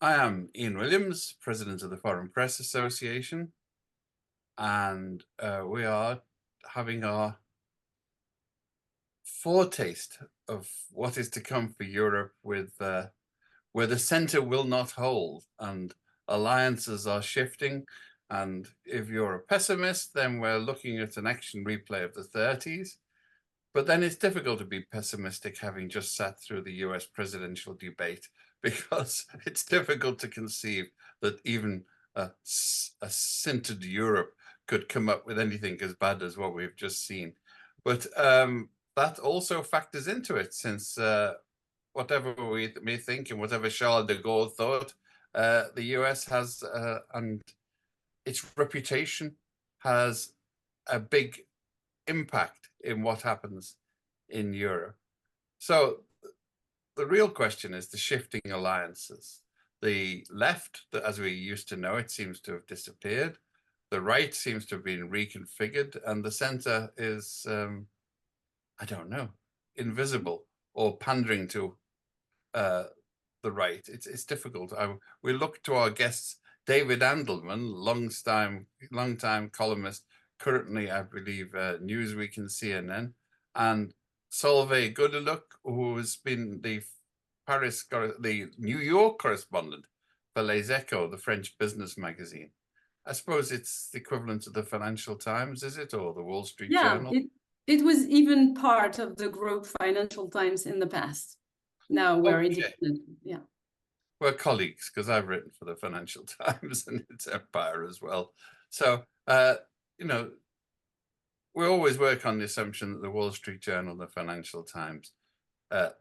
I am Ian Williams, President of the Foreign Press Association, and we are having our foretaste of what is to come for Europe with where the center will not hold and alliances are shifting. And if you're a pessimist, then we're looking at an action replay of the 30s. But then it's difficult to be pessimistic having just sat through the US presidential debate, because it's difficult to conceive that even a sintered Europe could come up with anything as bad as what we've just seen. But that also factors into it, since whatever we may think and whatever Charles de Gaulle thought, the US has, and its reputation has a big impact in what happens in Europe. So the real question is the shifting alliances. The left, as we used to know it, seems to have disappeared. The right seems to have been reconfigured, and the center is, I don't know, invisible or pandering to the right. It's difficult. We look to our guests, David Andelman, long-time columnist, currently, I believe, Newsweek and CNN, and Solveig Godeluck, who has been the New York correspondent for Les Echos, the French business magazine. I suppose it's the equivalent to the Financial Times, is it, or the Wall Street Journal? It was even part of the group Financial Times in the past. Now we're independent. Yeah. We're colleagues, because I've written for the Financial Times and its Empire as well. So, you know, we always work on the assumption that the Wall Street Journal and the Financial Times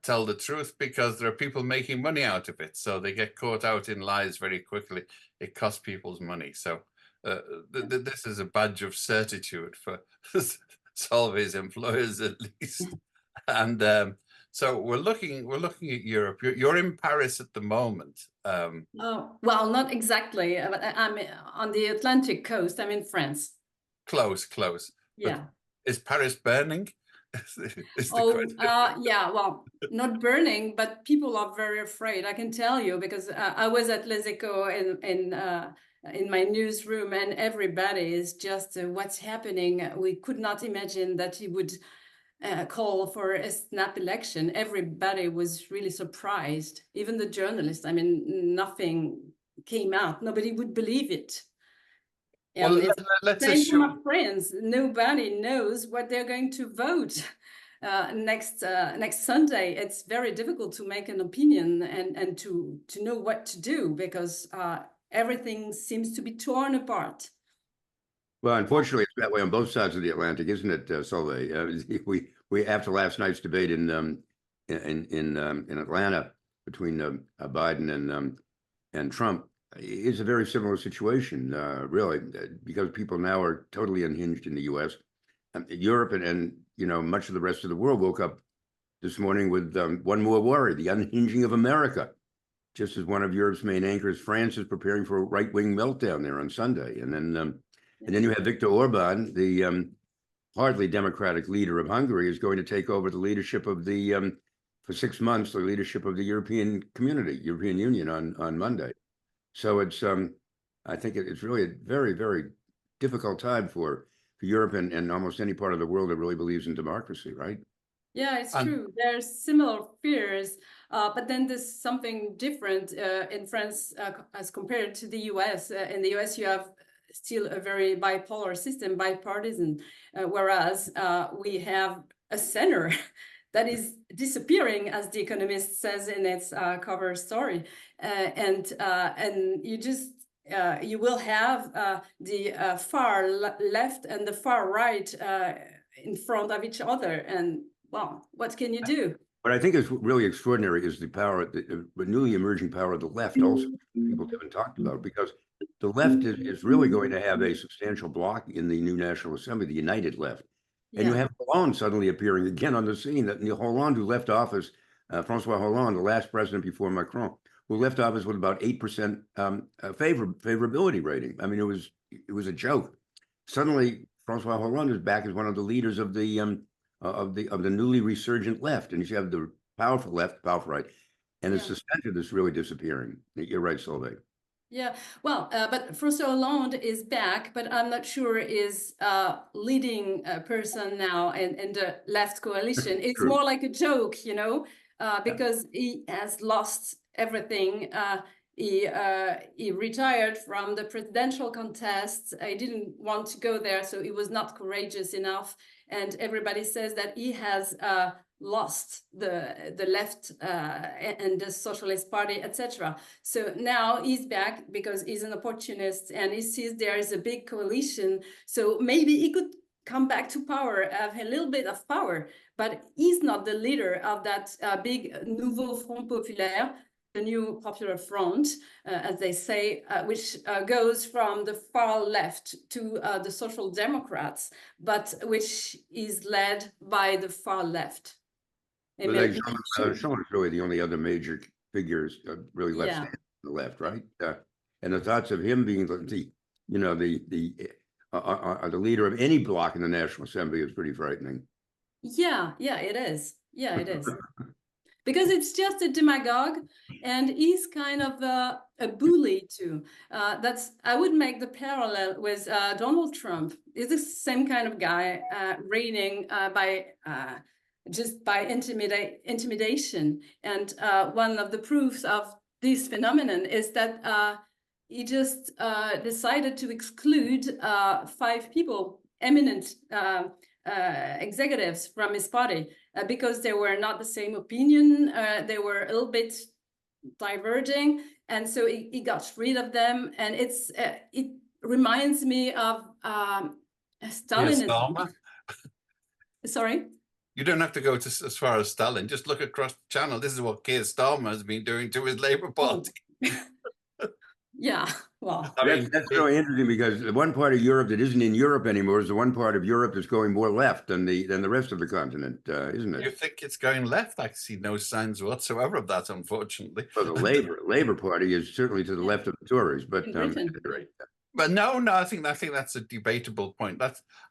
tell the truth, because there are people making money out of it. So they get caught out in lies very quickly. It costs people's money. So this is a badge of certitude for Solveig's employers, at least. And so we're looking at Europe. You're in Paris at the moment. Oh, well, not exactly. I'm on the Atlantic coast. I'm in France. Close. Yeah. But is Paris burning? Yeah, well, not burning, but people are very afraid. I can tell you, because I was at Les Echos in my newsroom, and everybody is just, what's happening? We could not imagine that he would call for a snap election. Everybody was really surprised. Even the journalists. I mean, nothing came out. Nobody would believe it. Well, let's assume, my friends, nobody knows what they're going to vote next Sunday. It's very difficult to make an opinion and to know what to do, because everything seems to be torn apart. Well, unfortunately, it's that way on both sides of the Atlantic, isn't it, Solveig? We after last night's debate in Atlanta between Biden and Trump, it's a very similar situation, really, because people now are totally unhinged in the U.S. Europe and you know, much of the rest of the world woke up this morning with one more worry: the unhinging of America. Just as one of Europe's main anchors, France, is preparing for a right-wing meltdown there on Sunday, and then you have Viktor Orban, the hardly democratic leader of Hungary, is going to take over the leadership of the for 6 months, the leadership of the European Union on Monday. So it's I think it's really a very, very difficult time for Europe and almost any part of the world that really believes in democracy, right? Yeah, it's true. There's similar fears, but then there's something different in France as compared to the US. In the US, you have still a very bipolar system, bipartisan, whereas we have a center that is disappearing, as The Economist says in its cover story, and you just you will have the far left and the far right in front of each other, and well, what can you do? What I think is really extraordinary is the power, the newly emerging power of the left. Also, people haven't talked about, because the left is really going to have a substantial block in the new National Assembly, the United Left. And you have Hollande suddenly appearing again on the scene. That Hollande, who left office, Francois Hollande, the last president before Macron, who left office with about 8% favorability rating. I mean, it was a joke. Suddenly, Francois Hollande is back as one of the leaders of the newly resurgent left, and you have the powerful left, powerful right, And it's the center that's really disappearing. You're right, Solveig. Yeah, well, but François Hollande is back, but I'm not sure is leading person now in the left coalition. It's True. more like a joke, you know, because he has lost everything. He retired from the presidential contest. I didn't want to go there, so he was not courageous enough. And everybody says that he has lost the left and the Socialist Party, etc. So now he's back because he's an opportunist and he sees there is a big coalition. So maybe he could come back to power, have a little bit of power, but he's not the leader of that big Nouveau Front Populaire, the new Popular Front, as they say, which goes from the far left to the Social Democrats, but which is led by the far left. Jean is really the only other major figures really left on the left, right? And the thoughts of him being the leader of any bloc in the National Assembly is pretty frightening. Yeah, it is. Yeah, it is. Because it's just a demagogue, and he's kind of a bully too. I would make the parallel with Donald Trump. He's the same kind of guy, reigning by intimidation. And one of the proofs of this phenomenon is that he just decided to exclude 5 people, eminent executives from his party, because they were not the same opinion. They were a little bit diverging, and so he got rid of them. And it reminds me of Stalin. Sorry? You don't have to go as far as Stalin. Just look across the channel. This is what Keir Starmer has been doing to his Labour Party. Yeah, well, that's really interesting, because the one part of Europe that isn't in Europe anymore is the one part of Europe that's going more left than the rest of the continent, isn't it? You think it's going left? I see no signs whatsoever of that, unfortunately. Well, the Labour Party is certainly to the left of the Tories, but but no, I think that's a debatable point.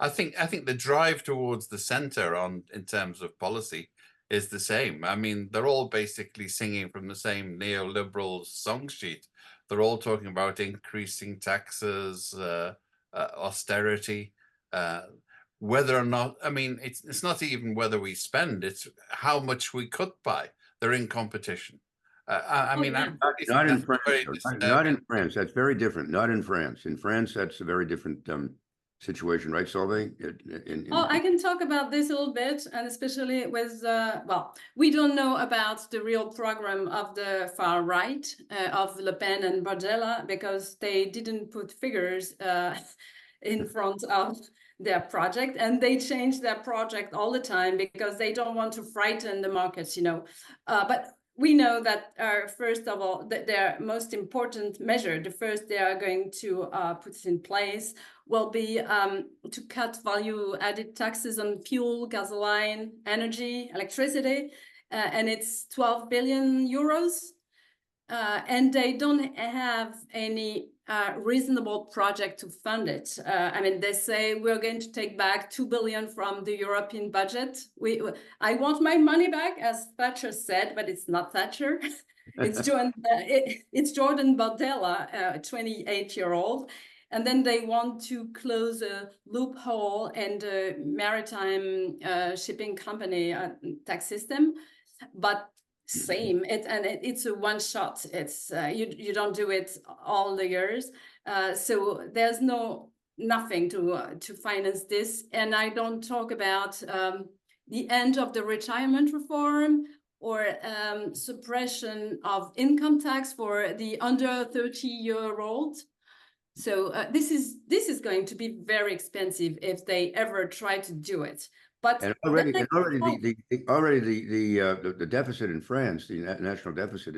I think the drive towards the center in terms of policy is the same. I mean, they're all basically singing from the same neoliberal song sheet. They're all talking about increasing taxes, austerity, whether or not, I mean, it's not even whether we spend, it's how much we cut by. They're in competition. I mean, not in France. Not in France. That's very different. Not in France. In France, that's a very different situation, right, Solveig? I can talk about this a little bit, and especially with, well, we don't know about the real program of the far right, of Le Pen and Bardella, because they didn't put figures in front of their project, and they change their project all the time because they don't want to frighten the markets, you know. But we know that, first of all, that their most important measure, the first they are going to put in place, will be to cut value-added taxes on fuel, gasoline, energy, electricity, and it's 12 billion euros. And they don't have any reasonable project to fund it. I mean, they say we're going to take back 2 billion from the European budget. I want my money back, as Thatcher said, but it's not Thatcher. It's Jordan Bardella, a 28-year-old. And then they want to close a loophole in the maritime shipping company tax system, but it's a one shot. It's you don't do it all the years, so there's nothing to finance this. And I don't talk about the end of the retirement reform or suppression of income tax for the under 30-year-old. So this is going to be very expensive if they ever try to do it. But already the deficit in France, the national deficit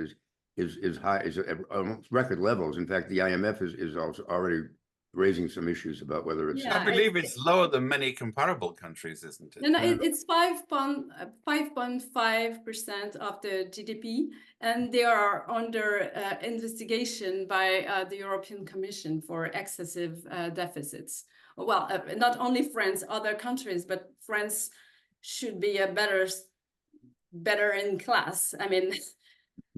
is high, is at almost record levels. In fact, the IMF is also already raising some issues about whether it's. I believe it's lower than many comparable countries, isn't it? No, it's 5.5% of the GDP, and they are under investigation by the European Commission for excessive deficits. Well, not only France, other countries, but France should be a better in class. I mean,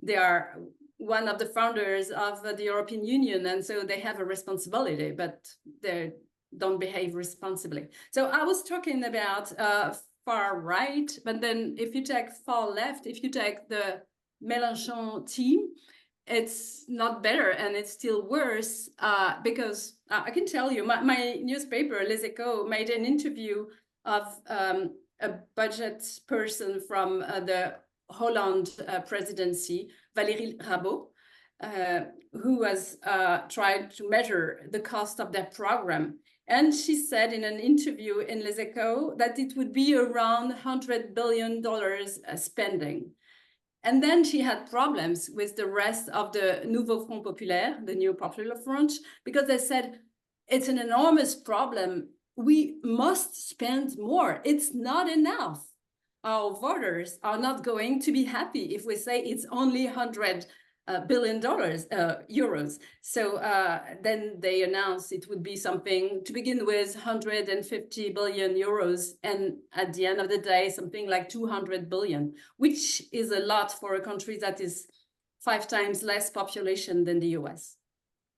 they are one of the founders of the European Union, and so they have a responsibility, but they don't behave responsibly. So I was talking about far right, but then if you take far left, if you take the Mélenchon team, it's not better, and it's still worse, because I can tell you, my newspaper, Les Echos, made an interview of a budget person from the Hollande presidency, Valérie Rabault, who was tried to measure the cost of their program. And she said in an interview in Les Echos that it would be around $100 billion spending. And then she had problems with the rest of the Nouveau Front Populaire, the New Popular Front, because they said, it's an enormous problem. We must spend more. It's not enough. Our voters are not going to be happy if we say it's only $100 billion euros. So then they announced it would be something to begin with 150 billion euros, and at the end of the day something like 200 billion, which is a lot for a country that is 5 times less population than the US.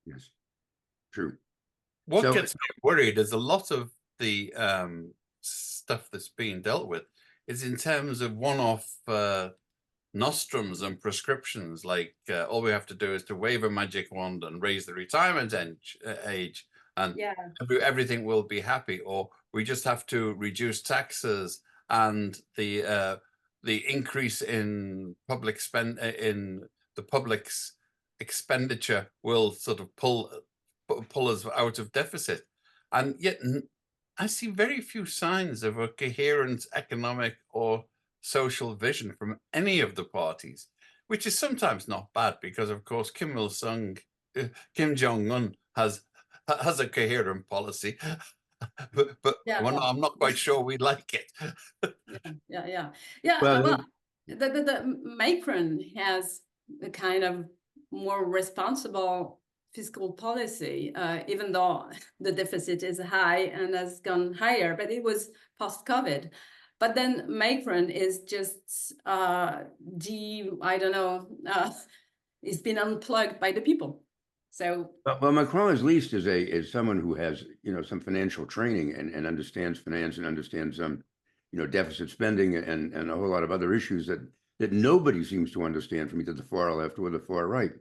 Yes, true. What gets me worried is a lot of the stuff that's being dealt with is in terms of one-off nostrums and prescriptions, like all we have to do is to wave a magic wand and raise the retirement age, and everything will be happy, or we just have to reduce taxes, and the increase in public spend in the public's expenditure will sort of pull us out of deficit. And yet I see very few signs of a coherent economic or social vision from any of the parties, which is sometimes not bad, because of course Kim Jong-un has a coherent policy, but I'm not quite sure we like it. Well, the Macron has a kind of more responsible fiscal policy, even though the deficit is high and has gone higher, but it was post-COVID. But then Macron is just I don't know, it's been unplugged by the people. So well, Macron at least is someone who has some financial training and understands finance and understands deficit spending and a whole lot of other issues that nobody seems to understand from either the far left or the far right,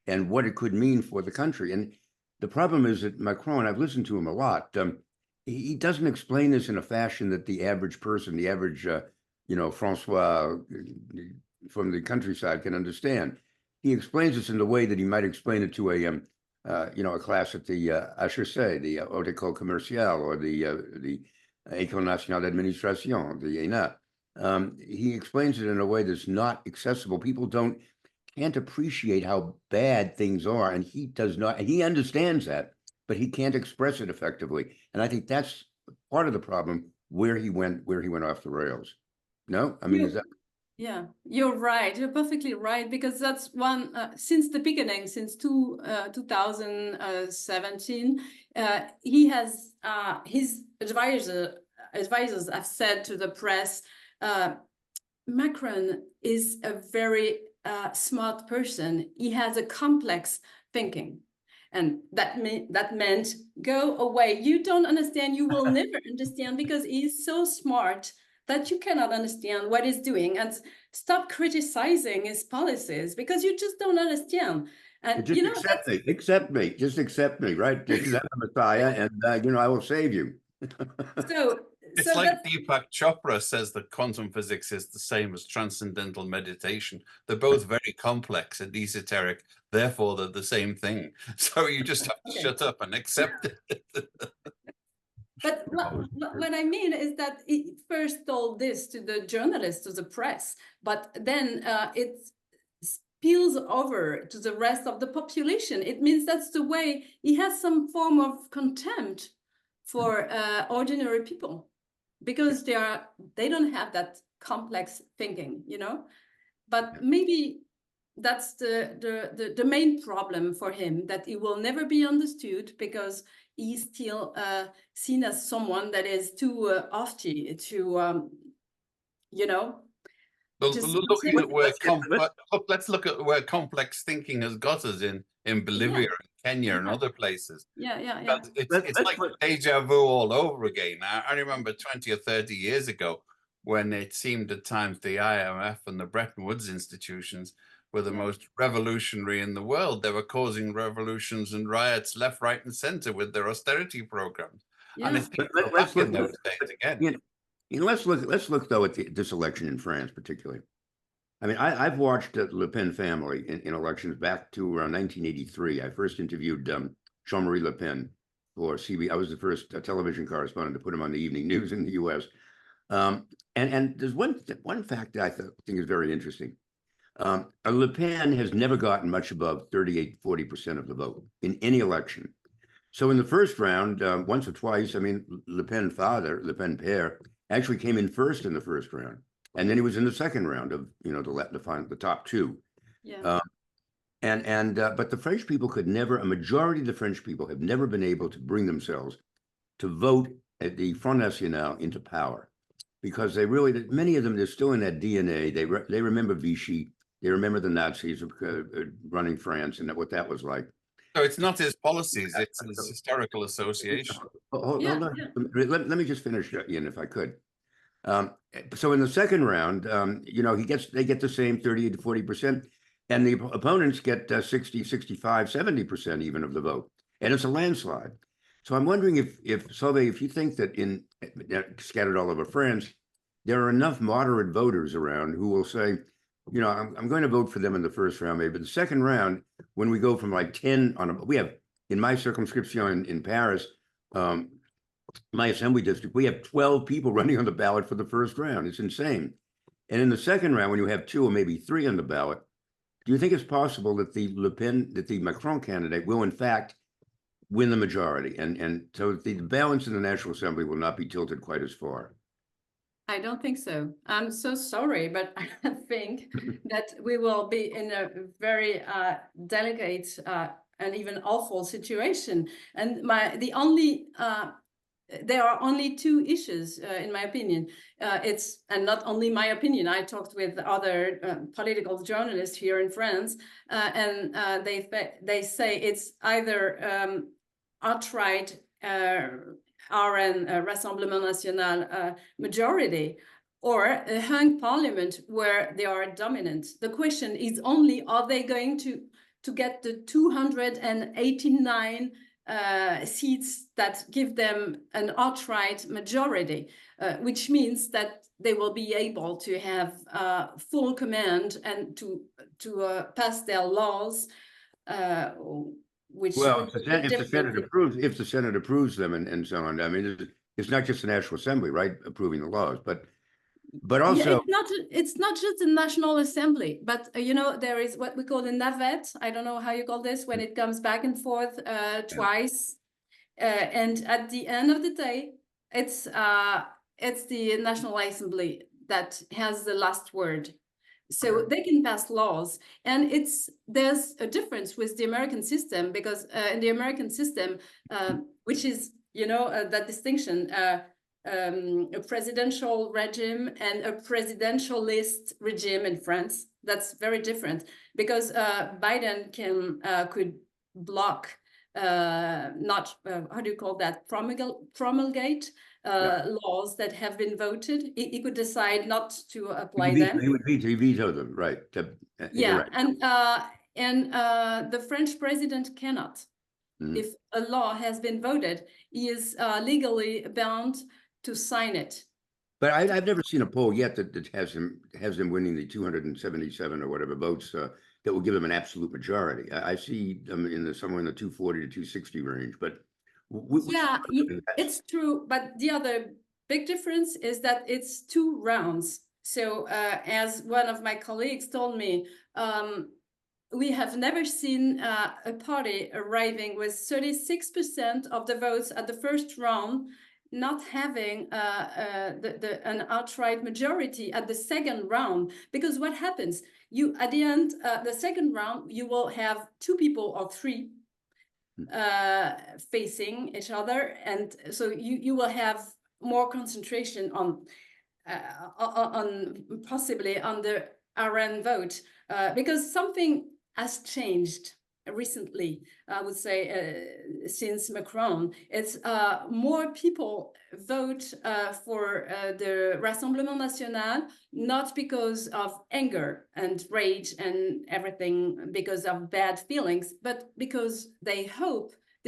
and what it could mean for the country. And the problem is that Macron, I've listened to him a lot. He doesn't explain this in a fashion that the average person, the average, Francois from the countryside can understand. He explains this in the way that he might explain it to a class at the HEC, the Haute École Commerciale, or the École Nationale d'Administration, the ENA. He explains it in a way that's not accessible. People can't appreciate how bad things are, and he does not. And he understands that, but he can't express it effectively. And I think that's part of the problem where he went off the rails. No, I mean, is that? Yeah, you're right. You're perfectly right, because that's one since the beginning, since 2017, he has his advisors have said to the press, Macron is a very smart person. He has a complex thinking. And that meant go away. You don't understand. You will never understand, because he's so smart that you cannot understand what he's doing, and stop criticizing his policies because you just don't understand. And just accept me, just accept me, right? This is the Messiah, and I will save you. It's like Deepak Chopra says that quantum physics is the same as transcendental meditation. They're both very complex and esoteric, therefore they're the same thing. So you just have to shut up and accept it. But what I mean is that he first told this to the journalists, to the press, but then it spills over to the rest of the population. It means that's the way he has some form of contempt for ordinary people, because they don't have that complex thinking, But maybe that's the main problem for him, that he will never be understood, because he's still seen as someone that is too lofty, too, Looking at where let's look at where complex thinking has got us in Bolivia and Kenya and other places. Yeah. It's like deja vu all over again. I remember 20 or 30 years ago when it seemed at times the IMF and the Bretton Woods institutions were the most revolutionary in the world. They were causing revolutions and riots left, right, and center with their austerity programs. And it's back in those days again. Let's look though at this election in France, particularly. I mean, I've watched the Le Pen family in elections back to around 1983. I first interviewed Jean-Marie Le Pen for CB. I was the first television correspondent to put him on the evening news in the U.S. And there's one fact that I think is very interesting. Le Pen has never gotten much above 38-40% of the vote in any election. So in the first round, once or twice, I mean, Le Pen father, Le Pen père, actually came in first in the first round. And then he was in the second round of, the top two. Yeah. But the French people could never, a majority of the French people have never been able to bring themselves to vote at the Front National into power, because many of them, they're still in that DNA. They remember Vichy, they remember the Nazis running France and what that was like. So it's not his policies, it's his historical association. Hold on. Let me just finish, Ian, if I could. So in the second round, they get the same 38 to 40%, and the opponents get 60, 65, 70% even of the vote, and it's a landslide. So I'm wondering if Solveig, if you think that scattered all over France, there are enough moderate voters around who will say, I'm going to vote for them in the first round, maybe. But the second round, when we go from like 10 we have in my circumscription in Paris, my assembly district, we have 12 people running on the ballot for the first round. It's insane. And in the second round, when you have 2 or maybe 3 on the ballot, do you think it's possible that the Macron candidate will in fact win the majority? And so the balance in the National Assembly will not be tilted quite as far? I don't think so. I'm so sorry, but I think that we will be in a very delicate and even awful situation. And there are only 2 issues, in my opinion. And not only my opinion. I talked with other political journalists here in France, and they say it's either outright RN, Rassemblement National majority, or a hung parliament where they are dominant. The question is only, are they going to get the 289 seats that give them an outright majority, which means that they will be able to have full command and to pass their laws. If the Senate approves them and so on. I mean, it's not just the National Assembly, right, approving the laws, but also it's not just the National Assembly, but there is what we call the navette. I don't know how you call this, when it comes back and forth twice, and at the end of the day, it's the National Assembly that has the last word. So they can pass laws, and there's a difference with the American system, because in the American system, which is that distinction, a presidential regime and a presidentialist regime in France, that's very different, because Biden could block, not how do you call that, promulgate laws that have been voted. He could decide not to apply them. He would veto them, right? Yeah, and the French president cannot. If a law has been voted, he is legally bound to sign it. But I've never seen a poll yet that has him winning the 277 or whatever votes that will give him an absolute majority. I see them somewhere in the 240 to 260 range, but. It's true, but the other big difference is that it's 2 rounds. So as one of my colleagues told me, we have never seen a party arriving with 36% of the votes at the first round, not having an outright majority at the second round. Because what happens? At the end, the second round, you will have 2 people or 3 facing each other, and so you will have more concentration on possibly on the Iran vote, because something has changed recently, I would say, since Macron. It's more people vote for the Rassemblement National, not because of anger and rage and everything, because of bad feelings, but because they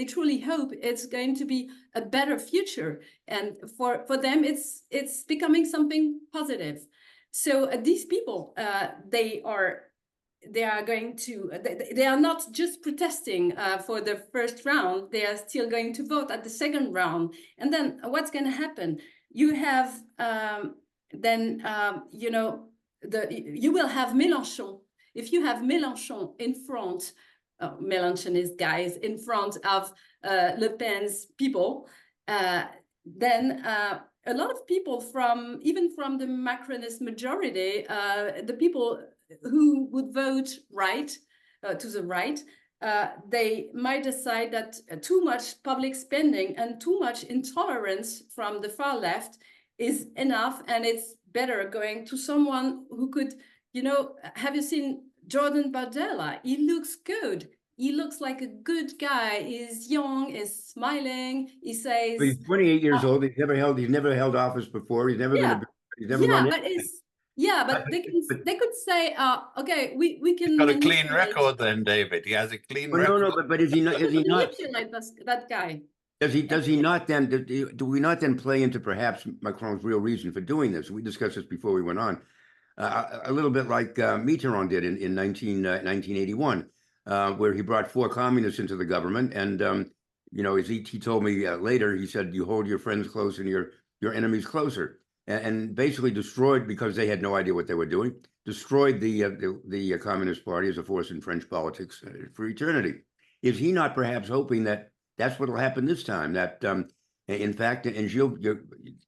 truly hope it's going to be a better future. And for them, it's becoming something positive. So these people, they are going to, they are not just protesting for the first round, they are still going to vote at the second round. And then what's going to happen? You have you know, you will have Mélenchon. If you have Mélenchon in front, Mélenchonist guys in front of Le Pen's people, then a lot of people even from the Macronist majority, the people who would vote right, to the right, they might decide that too much public spending and too much intolerance from the far left is enough, and it's better going to someone who could, you know, have you seen Jordan Bardella? He looks good. He looks like a good guy. He's young, he's smiling. He says, But he's 28 years old. He's never held office before. He's never been he's never run but it's but they could say, okay, we can got a clean record then, David. He has a clean record. No, but is he not manipulate that guy? Does he not then, do we not then play into perhaps Macron's real reason for doing this? We discussed this before we went on. A little bit like Mitterrand did in 1981, where he brought 4 communists into the government. And, you know, as he told me later, he said, you hold your friends close and your enemies closer. And basically destroyed, because they had no idea what they were doing, destroyed the Communist Party as a force in French politics for eternity. Is he not perhaps hoping that that's what will happen this time? That, in fact, and Gilles,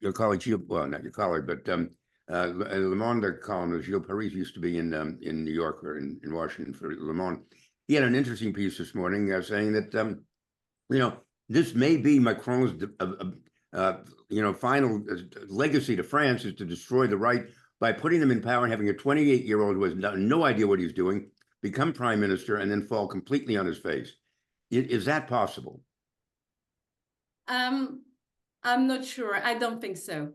your colleague, Gilles, well, not your colleague, but Le Monde columnist Gilles Paris used to be in New York or in Washington for Le Monde. He had an interesting piece this morning saying that, you know, this may be Macron's you know, final legacy to France is to destroy the right by putting them in power and having a 28-year-old who has no idea what he's doing become prime minister and then fall completely on his face. Is that possible? I'm not sure. I don't think so.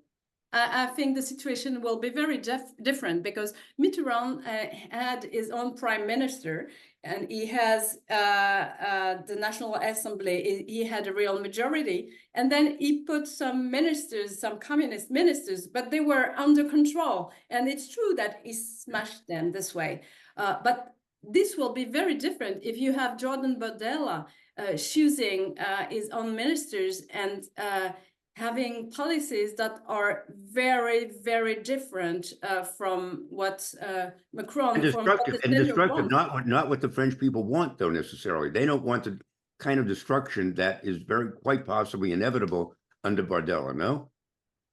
I think the situation will be very different, because Mitterrand had his own prime minister, and he has the National Assembly. He had a real majority, and then he put some ministers, some communist ministers, but they were under control. And it's true that he smashed them this way. But this will be very different if you have Jordan Bardella choosing his own ministers and having policies that are very, very different from what Macron and destructive, not what the French people want, though, necessarily. They don't want the kind of destruction that is quite possibly inevitable under Bardella, no?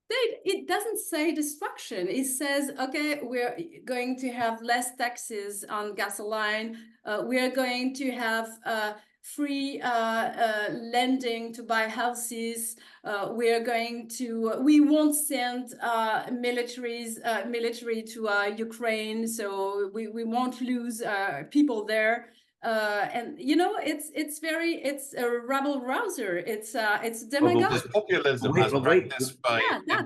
It doesn't say destruction. It says, okay, we're going to have less taxes on gasoline. We're going to have free lending to buy houses. We won't send military to Ukraine, so we won't lose people there. And you know, it's a rabble rouser. It's demagogue. This populism has practiced by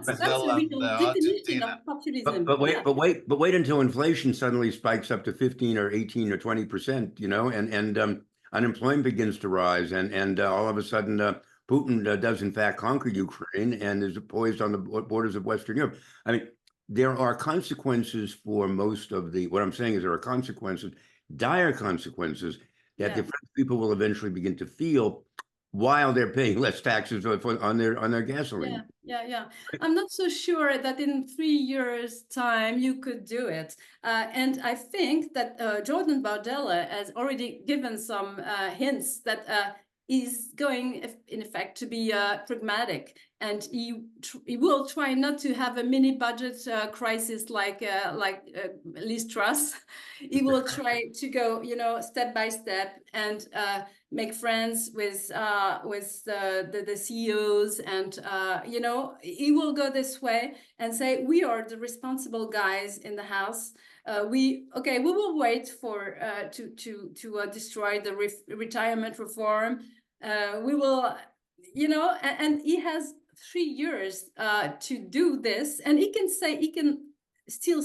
Brazil and Argentina. Of populism. But wait until inflation suddenly spikes up to 15 or 18 or 20%, you know, and unemployment begins to rise, and all of a sudden Putin does in fact conquer Ukraine and is poised on the borders of Western Europe. I mean, there are consequences for most of what I'm saying is there are consequences, dire consequences, that the French people will eventually begin to feel while they're paying less taxes on their gasoline. Yeah. I'm not so sure that in 3 years' time you could do it. And I think that Jordan Bardella has already given some hints that he's going, in effect, to be pragmatic. and he will try not to have a mini budget crisis like Liz Truss. He will try to go, step by step and make friends with the CEOs, and he will go this way and say, we are the responsible guys in the house. We will wait for to destroy the retirement reform. We will, and he has 3 years to do this, and he can still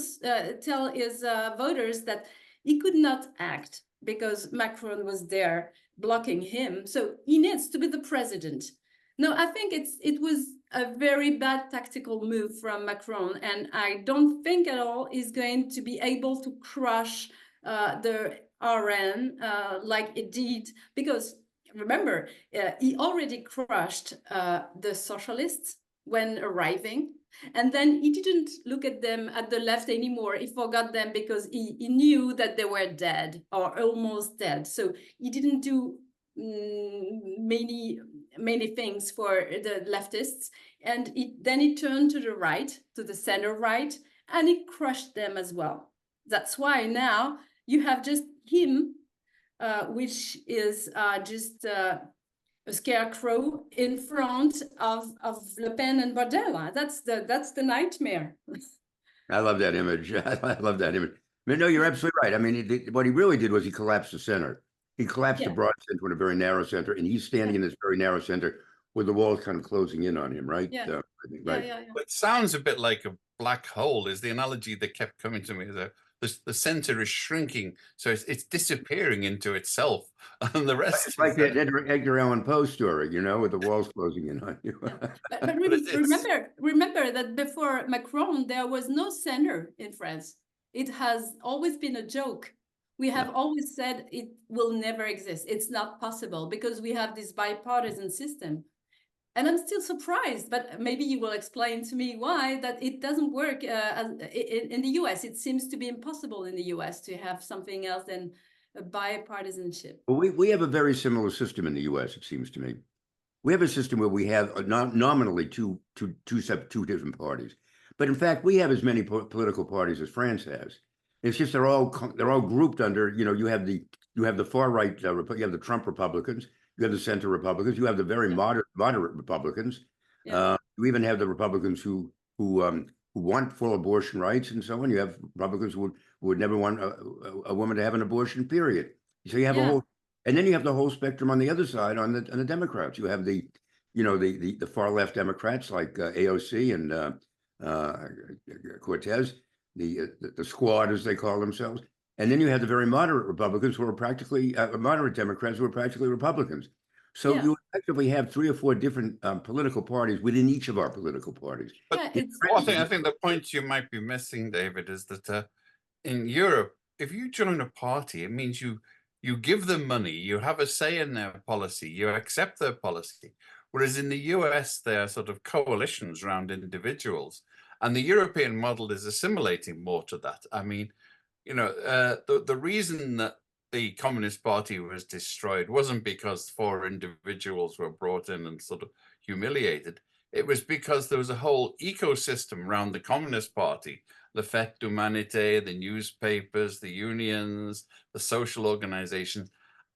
tell his voters that he could not act because Macron was there blocking him. So he needs to be the president. No, I think it was a very bad tactical move from Macron, and I don't think at all he's going to be able to crush the RN like it did, because remember, he already crushed the socialists when arriving, and then he didn't look at them at the left anymore. He forgot them because he knew that they were dead or almost dead. So he didn't do many things for the leftists, and then he turned to the right, to the center right, and he crushed them as well. That's why now you have just him, which is just a scarecrow in front of Le Pen and Bardella. That's the nightmare. I love that image. I love that image. I mean, no, you're absolutely right. I mean, what he really did was he collapsed the center. He collapsed the broad center with a very narrow center, and he's standing in this very narrow center with the walls kind of closing in on him, right? Yeah. Right. Yeah. It sounds a bit like a black hole is the analogy that kept coming to me. The center is shrinking, so it's disappearing into itself, and the rest it's like that Edgar Allan Poe story, with the walls closing in on you. But remember that before Macron, there was no center in France. It has always been a joke. We have always said it will never exist. It's not possible because we have this bipartisan system. And I'm still surprised, but maybe you will explain to me why that it doesn't work in the US. It seems to be impossible in the US to have something else than a bipartisanship. Well, we have a very similar system in the US, it seems to me. We have a system where we have nominally two different parties. But in fact, we have as many political parties as France has. It's just they're all grouped under, you have the far right, you have the Trump Republicans, you have the center Republicans, you have the very moderate Republicans. You even have the Republicans who want full abortion rights and so on. You have Republicans who would never want a woman to have an abortion, period. So you have a whole, and then you have the whole spectrum on the other side on the Democrats. You have the far left Democrats like AOC and Cortez, the squad as they call themselves. And then you have the very moderate Republicans who are practically moderate Democrats who are practically Republicans. So you effectively have 3 or 4 different political parties within each of our political parties. But I think the point you might be missing, David, is that in Europe, if you join a party, it means you give them money, you have a say in their policy, you accept their policy. Whereas in the US, there are sort of coalitions around individuals. And the European model is assimilating more to that. I mean, the reason that the Communist Party was destroyed wasn't because 4 individuals were brought in and sort of humiliated. It was because there was a whole ecosystem around the Communist Party, the Fête d'Humanité, the newspapers, the unions, the social organizations,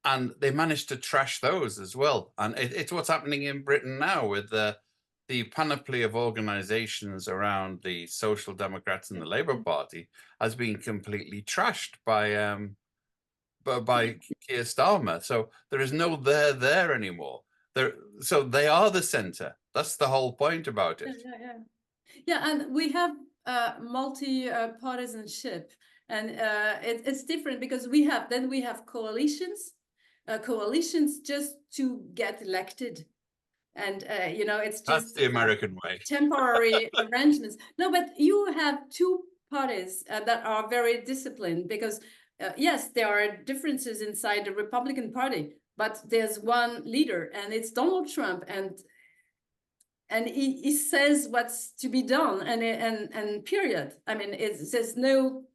and they managed to trash those as well. And it's what's happening in Britain now with the panoply of organizations around the Social Democrats and the Labour Party has been completely trashed by Keir Starmer. So there is no there anymore. So they are the center. That's the whole point about it. Yeah, and we have multi-partisanship, and it's different because we have coalitions, just to get elected. And it's just that's the American way. Temporary arrangements. No, but you have 2 parties that are very disciplined because yes, there are differences inside the Republican Party, but there's one leader, and it's Donald Trump, and he says what's to be done, and period. I mean, it says no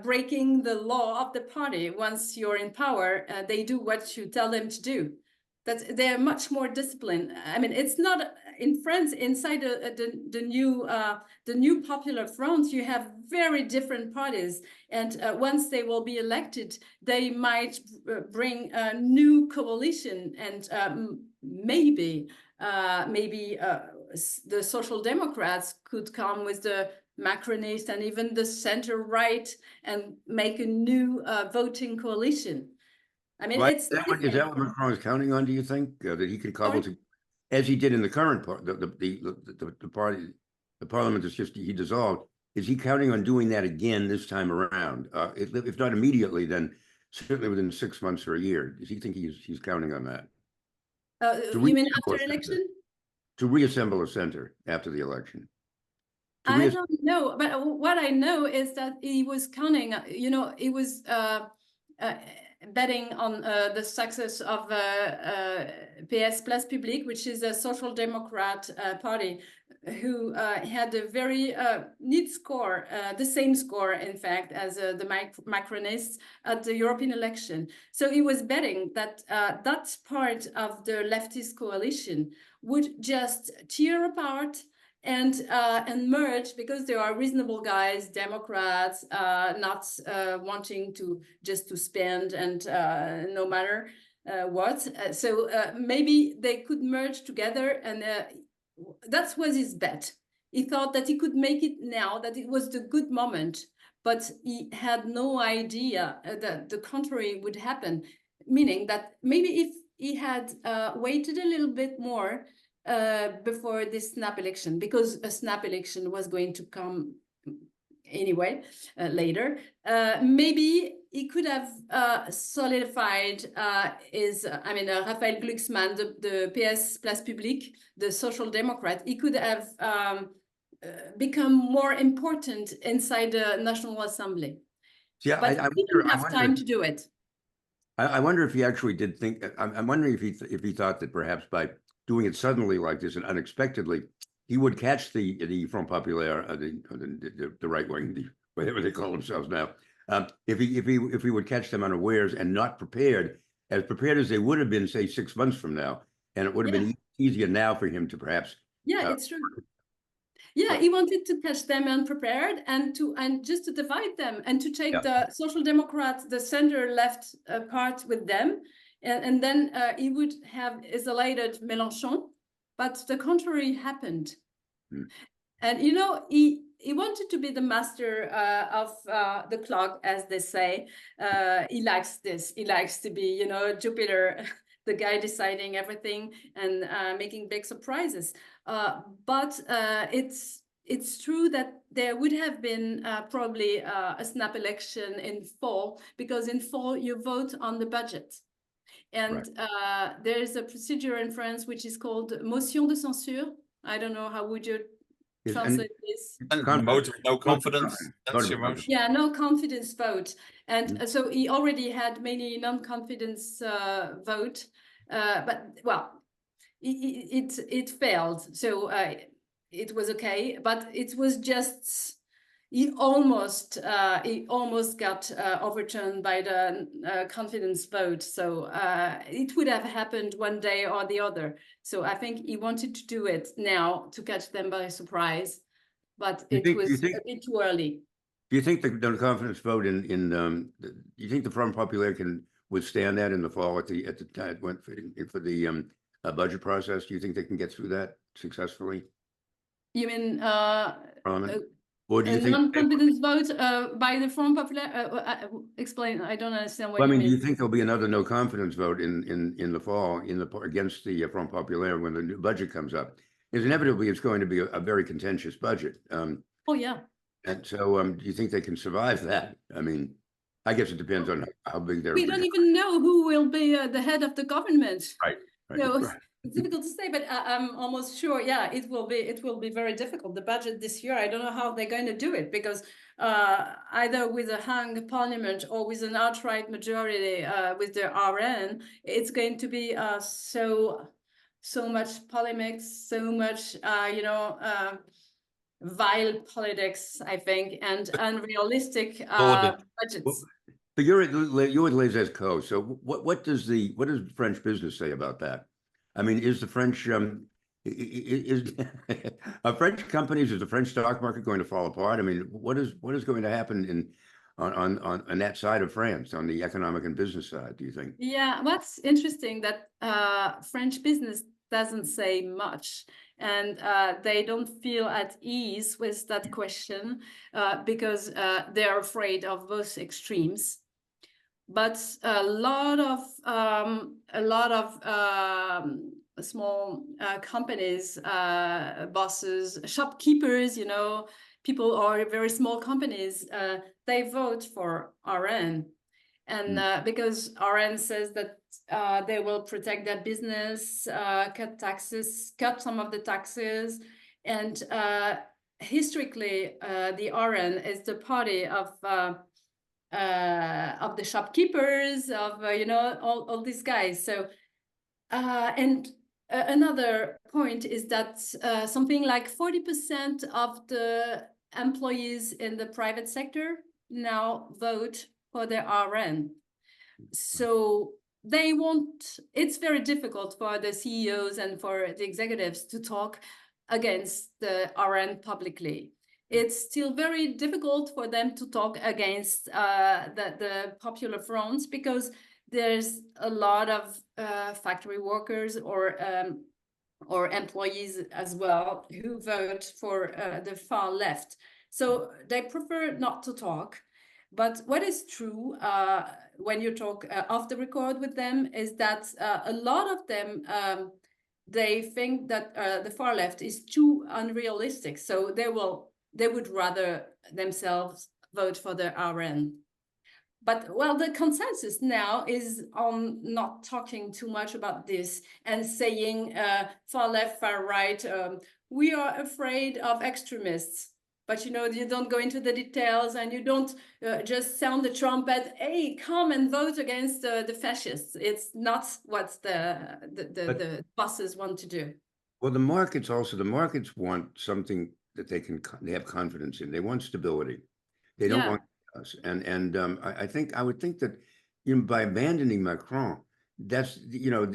breaking the law of the party. Once you're in power, they do what you tell them to do. that they're much more disciplined. I mean, it's not in France inside the new Popular Front. You have very different parties, and once they will be elected, they might bring a new coalition, and maybe the Social Democrats could come with the Macronist and even the center right and make a new voting coalition. I mean, Right. it's Is that what Macron is counting on? Do you think that he can cobble to, as he did in the current part, the party, the parliament is just he dissolved? Is he counting on doing that again this time around? If not immediately, then certainly within 6 months or a year. Does he think he's counting on that? You mean after election? To reassemble a center after the election. I don't know, but what I know is that he was counting. He was betting on the success of PS Place Publique, which is a social democrat party, who had a very neat score, the same score, in fact, as the Macronists at the European election. So he was betting that that part of the leftist coalition would just tear apart and merge, because there are reasonable guys, Democrats, not wanting to spend, and no matter what. So maybe they could merge together, and that was his bet. He thought that he could make it now, that it was the good moment, but he had no idea that the contrary would happen, meaning that maybe if he had waited a little bit more before this snap election, because a snap election was going to come anyway later, maybe he could have solidified Raphael Glucksmann, the PS Place Publique, the social democrat. He could have become more important inside the National Assembly. Yeah, but he didn't have time to do it. I wonder if he actually did think. I'm wondering if he thought that perhaps by doing it suddenly like this and unexpectedly, he would catch the Front Populaire, the right wing, whatever they call themselves now. If he would catch them unawares and not prepared as they would have been, say, 6 months from now, and it would have been easier now for him to perhaps. Yeah, it's true. Yeah, he wanted to catch them unprepared and just to divide them and to take the Social Democrats, the center left part with them. And then he would have isolated Mélenchon, but the contrary happened. And, he wanted to be the master of the clock, as they say. He likes this. He likes to be, Jupiter, the guy deciding everything and making big surprises. But it's true that there would have been probably a snap election in fall, because in fall you vote on the budget. And there is a procedure in France which is called motion de censure. I don't know, how would you translate this? Vote of no confidence. That's your motion. Yeah, no confidence vote. And so he already had many non-confidence vote, but well, it failed. So it was okay, but it was just he almost got overturned by the confidence vote. So it would have happened one day or the other. So I think he wanted to do it now to catch them by surprise, but it was a bit too early. Do you think the confidence vote do you think the Front Populaire can withstand that in the fall at the time it went for the budget process? Do you think they can get through that successfully? You mean Parliament? Or do you think non-confidence vote by the Front Populaire? Explain. I don't understand what you mean. Do you think there'll be another no confidence vote in the fall against the Front Populaire when the new budget comes up? Because inevitably it's going to be a very contentious budget. Oh yeah. And so, do you think they can survive that? I mean, I guess it depends on how big they're. We don't even know who will be the head of the government. Right. So it's difficult to say, but I'm almost sure. Yeah, it will be very difficult. The budget this year, I don't know how they're going to do it, because either with a hung parliament or with an outright majority with the RN, it's going to be so much polemics, so much vile politics, I think, and unrealistic budgets. But you're with Les Echos. So what does French business say about that? I mean, is the French is are French companies, is the French stock market going to fall apart? I mean, what is going to happen on that side of France, on the economic and business side, do you think? Yeah, what's interesting that French business doesn't say much, and they don't feel at ease with that question because they are afraid of both extremes. But a lot of small companies, bosses, shopkeepers, you know, people or very small companies, they vote for RN. And because RN says that they will protect their business, cut taxes, cut some of the taxes, and historically, the RN is the party of the shopkeepers, of you know, all these guys. So and another point is that something like 40% of the employees in the private sector now vote for the RN. So they won't, it's very difficult for the CEOs and for the executives to talk against the RN publicly. It's still very difficult for them to talk against the Popular Front, because there's a lot of factory workers or employees as well who vote for the far left. So they prefer not to talk. But what is true when you talk off the record with them is that a lot of them, they think that the far left is too unrealistic. So they would rather themselves vote for the RN. But well, the consensus now is on not talking too much about this and saying far left, far right, we are afraid of extremists. But you know, you don't go into the details, and you don't just sound the trumpet, hey, come and vote against the fascists. It's not what the bosses want to do. Well, the markets want something that they have confidence in. They want stability. They don't want us. And I would think that, you know, by abandoning Macron, that's, you know,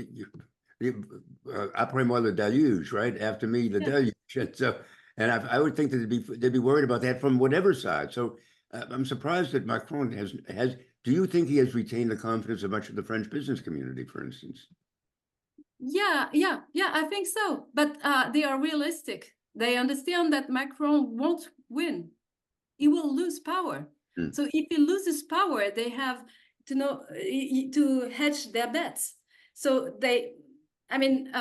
après moi le déluge, right? After me the deluge. And so, and I would think that they'd be worried about that from whatever side. So I'm surprised that Macron has. Do you think he has retained the confidence of much of the French business community, for instance? Yeah, I think so. But they are realistic. They understand that Macron won't win. He will lose power. So if he loses power, they have to know to hedge their bets. So they can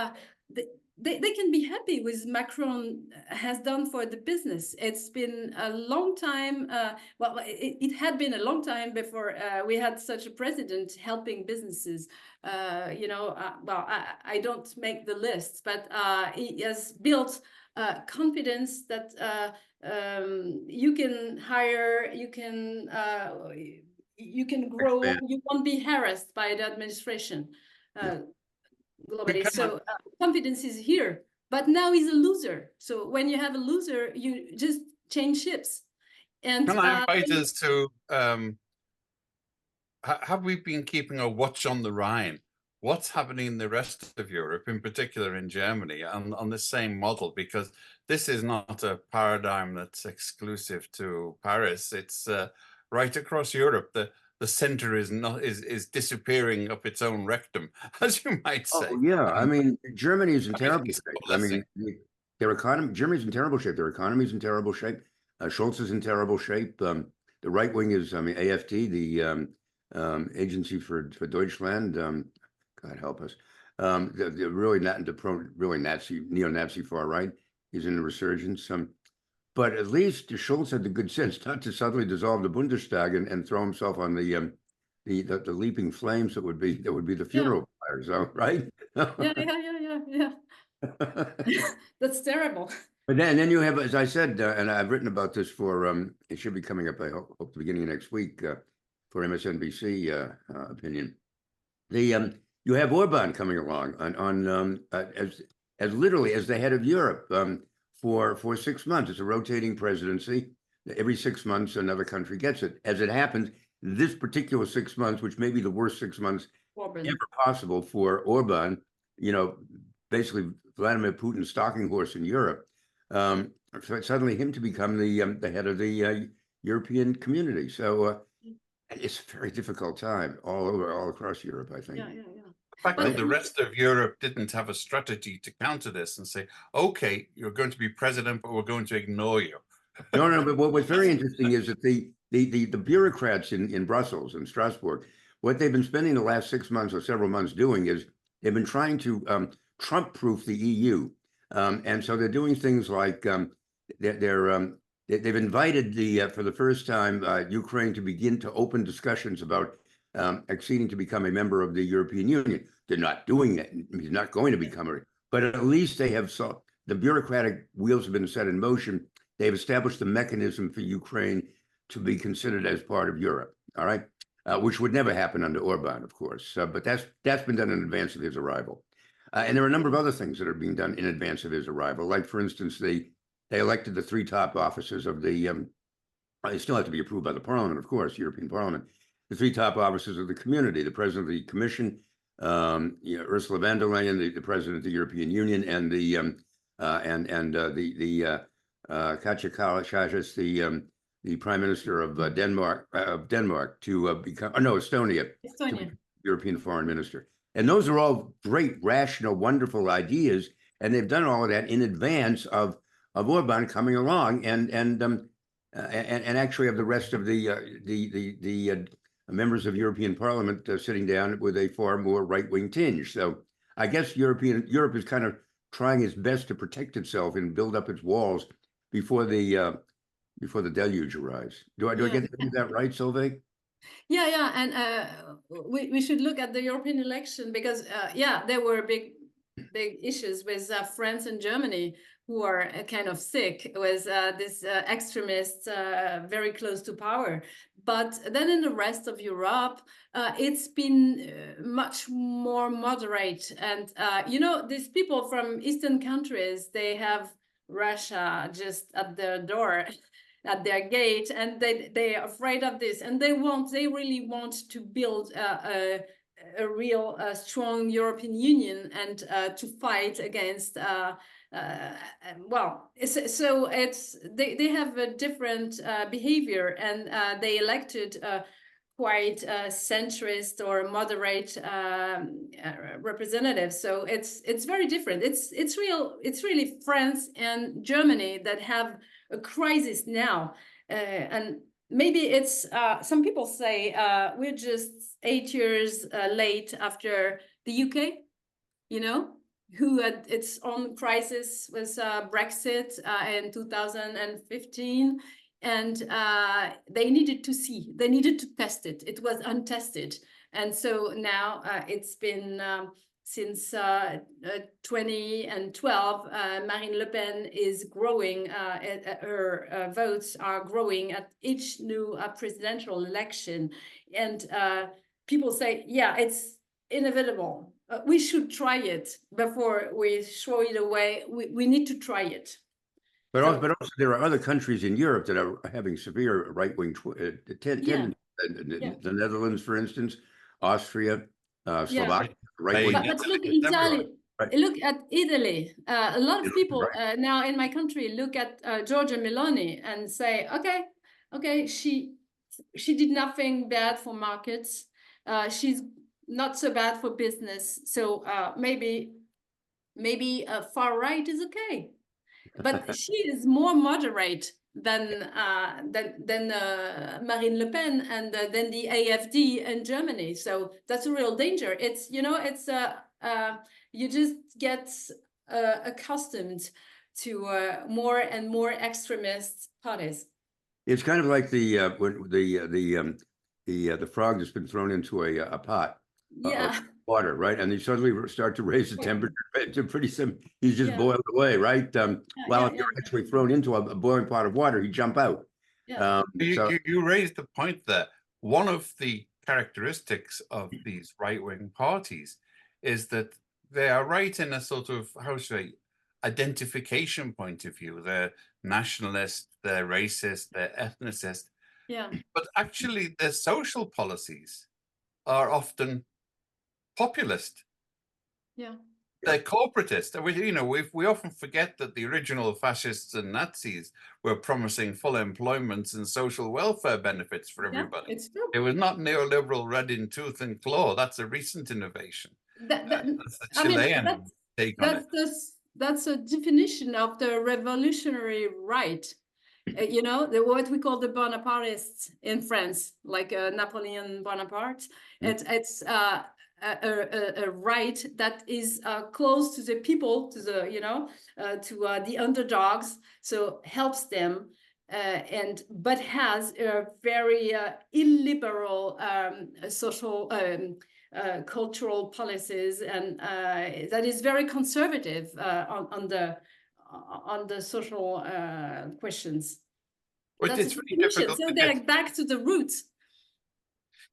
be happy with Macron has done for the business. It's been a long time. Well, it had been a long time before we had such a president helping businesses. You know, well, I don't make the list, but he has built confidence that you can hire, you can grow, you won't be harassed by the administration globally. So confidence is here, but now he's a loser. So when you have a loser, you just change ships. And can I invite us to have we been keeping a watch on the Rhine? What's happening in the rest of Europe, in particular in Germany, on the same model? Because this is not a paradigm that's exclusive to Paris. It's right across Europe. The center is disappearing up its own rectum, as you might say. Oh, yeah, I mean, Germany is in terrible shape. I mean, Germany's in terrible shape. Their economy's in terrible shape. Scholz is in terrible shape. The right wing is, I mean, AFD, the Agency for Deutschland. God help us. They're really not into really neo-Nazi far right. He's in a resurgence. But at least Scholz had the good sense not to suddenly dissolve the Bundestag and throw himself on the leaping flames that would be the funeral fires, right? Yeah. That's terrible. But then you have, as I said, and I've written about this for it should be coming up, I hope the beginning of next week for MSNBC opinion. You have Orban coming along on as literally as the head of Europe for 6 months. It's a rotating presidency. Every 6 months, another country gets it. As it happens, this particular 6 months, which may be the worst 6 months Orban. ever possible for Orban, basically Vladimir Putin's stalking horse in Europe, so suddenly him to become the head of the European community. So it's a very difficult time all across Europe, I think. Yeah. The fact that the rest of Europe didn't have a strategy to counter this and say, okay, you're going to be president, but we're going to ignore you. No, but what's very interesting is that the bureaucrats in Brussels and Strasbourg, what they've been spending the last 6 months or several months doing is they've been trying to Trump-proof the EU, and so they're doing things like they've invited for the first time Ukraine to begin to open discussions about acceding to become a member of the European Union. They're not doing that. He's not going to become a, but at least they have the bureaucratic wheels have been set in motion. They've established the mechanism for Ukraine to be considered as part of Europe. All right, which would never happen under Orban, of course. But that's been done in advance of his arrival. And there are a number of other things that are being done in advance of his arrival. Like, for instance, they elected the 3 top officers of the. They still have to be approved by the Parliament, of course, European Parliament. The 3 top officers of the community: the President of the Commission, Ursula von der Leyen, the President of the European Union, and the Katja Kallas, the Prime Minister of Denmark, to become, Estonia. To be European Foreign Minister. And those are all great, rational, wonderful ideas, and they've done all of that in advance of Orban coming along, and actually of the rest of the members of European Parliament sitting down with a far more right-wing tinge. So I guess Europe is kind of trying its best to protect itself and build up its walls before the deluge arrives. Do I get that right, Solveig? Yeah, and we should look at the European election because there were big issues with France and Germany, who are kind of sick with this extremists very close to power. But then in the rest of Europe, it's been much more moderate. And these people from Eastern countries, they have Russia just at their door. At their gate, and they are afraid of this, and they really want to build a real strong European Union and to fight against so they have a different behavior, and they elected quite centrist or moderate representatives. So it's very different. It's really France and Germany that have a crisis now, and maybe it's some people say we're just 8 years late after the UK, who had its own crisis with Brexit in 2015, and they needed to test it. It was untested, and so now it's been since 2012, Marine Le Pen is growing, her votes are growing at each new presidential election. And people say, yeah, it's inevitable. We should try it before we throw it away. We need to try it. But also there are other countries in Europe that are having severe right-wing tendencies. The Netherlands, for instance, Austria, Slovakia. Right. But look at Italy. Right. Look at Italy. A lot of people now in my country look at Giorgia Meloni and say, okay, she did nothing bad for markets. She's not so bad for business. So maybe far right is okay. But she is more moderate than Marine Le Pen and than the AfD in Germany. So that's a real danger. It's you just get accustomed to more and more extremist parties. It's kind of like the frog that's been thrown into a pot. Of water, right? And you suddenly start to raise the temperature. Pretty simple. He's just boiled away, right? If you're actually thrown into a boiling pot of water, you jump out. You raised the point that one of the characteristics of these right-wing parties is that they are right in a sort of, how should I, identification point of view. They're nationalist, they're racist, they're ethnicist, Yeah. But actually, their social policies are often populist. Yeah. They're corporatist. And we often forget that the original fascists and Nazis were promising full employment and social welfare benefits for everybody. It's true. It was not neoliberal red in tooth and claw. That's a recent innovation. That's the Chilean take on it. That's a definition of the revolutionary right. What we call the Bonapartists in France, like Napoleon Bonaparte. It's a right that is close to the people, to the underdogs, so helps them, but has a very illiberal social cultural policies, and that is very conservative on the social questions. That's a definition. So they're back to the roots.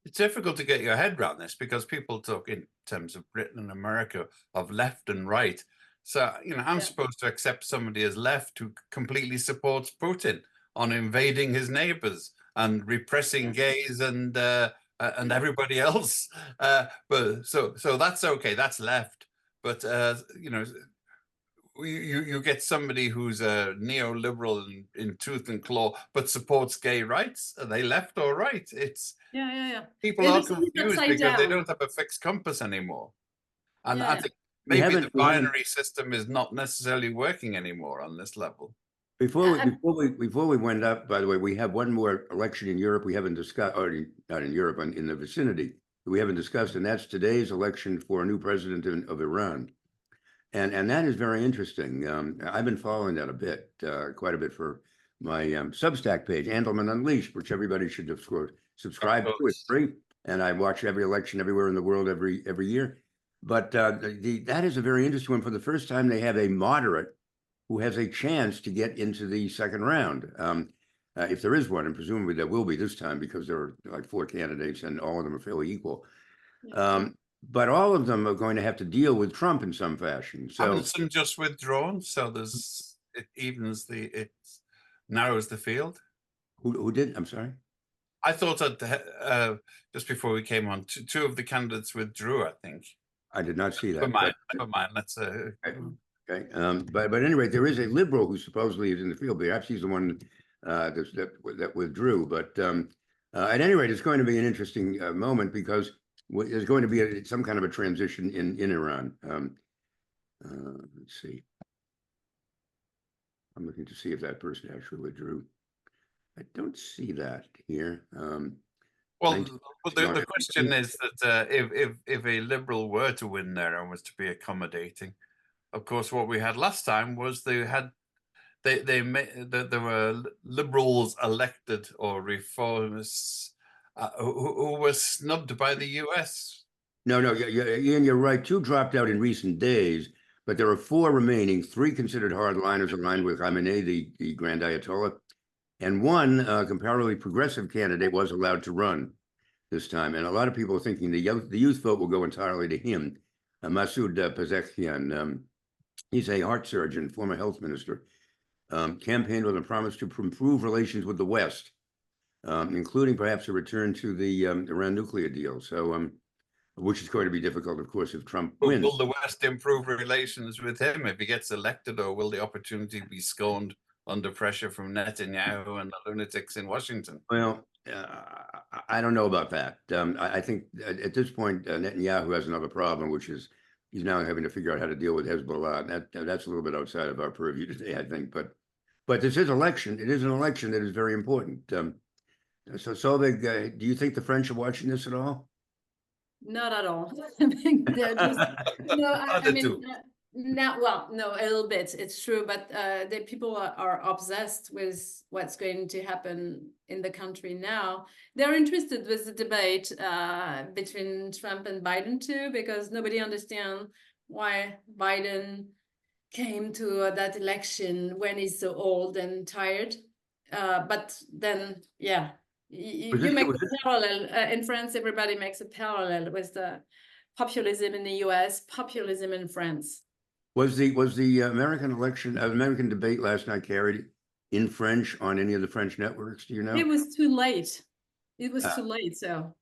It's difficult to get your head around this because people talk in terms of Britain and America of left and right. So, I'm supposed to accept somebody as left who completely supports Putin on invading his neighbors and repressing gays and everybody else. But so that's okay. That's left. But you get somebody who's a neoliberal in tooth and claw, but supports gay rights. Are they left or right? It's people are confused because they don't have a fixed compass anymore. And I think maybe the binary system is not necessarily working anymore on this level. Before we went up, by the way, we have one more election in Europe we haven't discussed, or not in Europe, in the vicinity we haven't discussed, and that's today's election for a new president of Iran. And that is very interesting. I've been following that quite a bit for my Substack page, Andelman Unleashed, which everybody should subscribe to. It's free, and I watch every election everywhere in the world every year. But that is a very interesting one. For the first time, they have a moderate who has a chance to get into the second round, if there is one, and presumably there will be this time because there are like 4 candidates and all of them are fairly equal. But all of them are going to have to deal with Trump in some fashion. So haven't some just withdrawn? So it narrows the field. Who did? I'm sorry. I thought that just before we came on, two of the candidates withdrew. I think. I did not see that. Never mind. Let's. Okay. But at any rate, there is a liberal who supposedly is in the field. Perhaps he's the one that withdrew. But at any rate, it's going to be an interesting moment because there's going to be some kind of a transition in Iran. Let's see. I'm looking to see if that person actually withdrew. I don't see that here. Well, the question is that if a liberal were to win there and was to be accommodating, of course, what we had last time was there were liberals elected or reformists who were snubbed by the US. No, Ian, you're right. 2 dropped out in recent days, but there are 4 remaining. 3 considered hardliners aligned with Khamenei, the Grand Ayatollah, and 1 comparatively progressive candidate was allowed to run this time. And a lot of people are thinking the youth vote will go entirely to him, Masoud Pezeshkian. He's a heart surgeon, former health minister, campaigned with a promise to improve relations with the West, including perhaps a return to the Iran nuclear deal. So, which is going to be difficult, of course, if Trump wins. Will the West improve relations with him if he gets elected, or will the opportunity be scorned under pressure from Netanyahu and the lunatics in Washington? Well, I don't know about that. I think at this point, Netanyahu has another problem, which is he's now having to figure out how to deal with Hezbollah. That's a little bit outside of our purview today, I think. But this is election. It is an election that is very important. So, Solveig, do you think the French are watching this at all? Not at all. I mean, they're just no, a little bit. It's true, but the people are obsessed with what's going to happen in the country now. They're interested with the debate between Trump and Biden too, because nobody understands why Biden came to that election when he's so old and tired. But then, you make a parallel. In France, everybody makes a parallel with the populism in the US, populism in France. Was the American election, American debate last night carried in French on any of the French networks? Do you know? It was too late. It was too late. So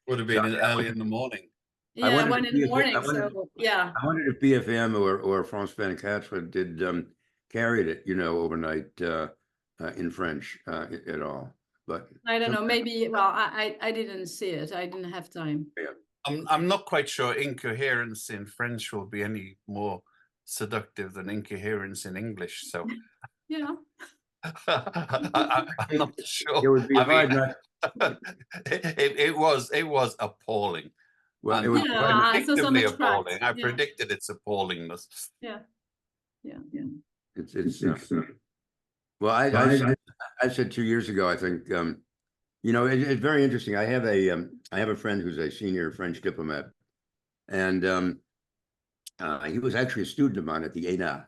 Would have been early in the morning. yeah, 1 in the morning. So yeah. I wondered if BFM or France 24 did carried it, you know, overnight in French at all. But I don't know. Maybe. Well, I didn't see it. I didn't have time. Yeah. I'm not quite sure incoherence in French will be any more seductive than incoherence in English. So Yeah. I'm not sure. It would be hard mean, not. it was appalling. Well, And it was I saw so predictably much appalling. facts. I Yeah. predicted its appallingness. Yeah. It's well, I said 2 years ago, I think, you know, it's very interesting. I have a friend who's a senior French diplomat, and he was actually a student of mine at the ENA,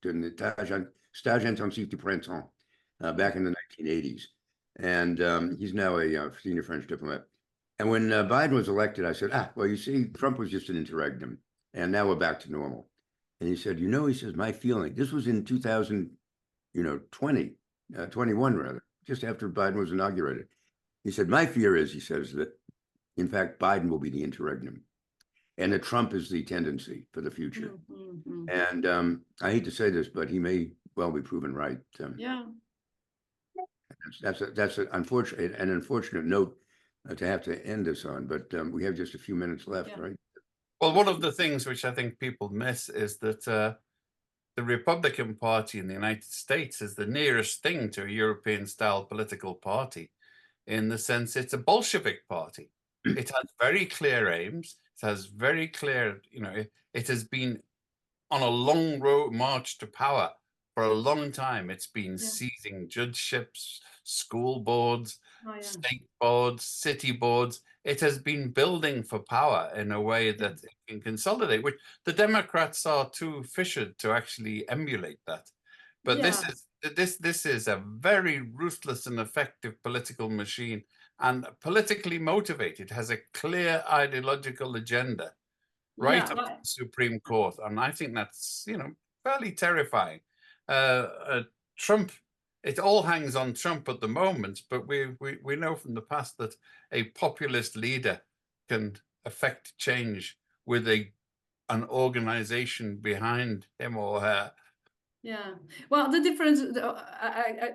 during the Stage Intensif du Printemps, back in the 1980s. And he's now a senior French diplomat. And when Biden was elected, I said, well, you see, Trump was just an interregnum, and now we're back to normal. And he said, he says, my feeling, this was in 21 rather, just after Biden was inaugurated. He said, my fear is, he says, that in fact, Biden will be the interregnum and that Trump is the tendency for the future. Mm-hmm. And I hate to say this, but he may well be proven right. Yeah. That's an unfortunate note to have to end this on, but we have just a few minutes left, right? Well, one of the things which I think people miss is that the Republican Party in the United States is the nearest thing to a European-style political party, in the sense it's a Bolshevik party. It has very clear aims. It has very clear, it has been on a long road march to power for a long time. It's been seizing judgeships, school boards, state boards, city boards. It has been building for power in a way that it can consolidate, which the Democrats are too fissured to actually emulate that. But this is a very ruthless and effective political machine, and politically motivated, has a clear ideological agenda right up to the Supreme Court. And I think that's, fairly terrifying. Trump, it all hangs on Trump at the moment, but we know from the past that a populist leader can affect change with an organization behind him or her. Yeah, well, the difference,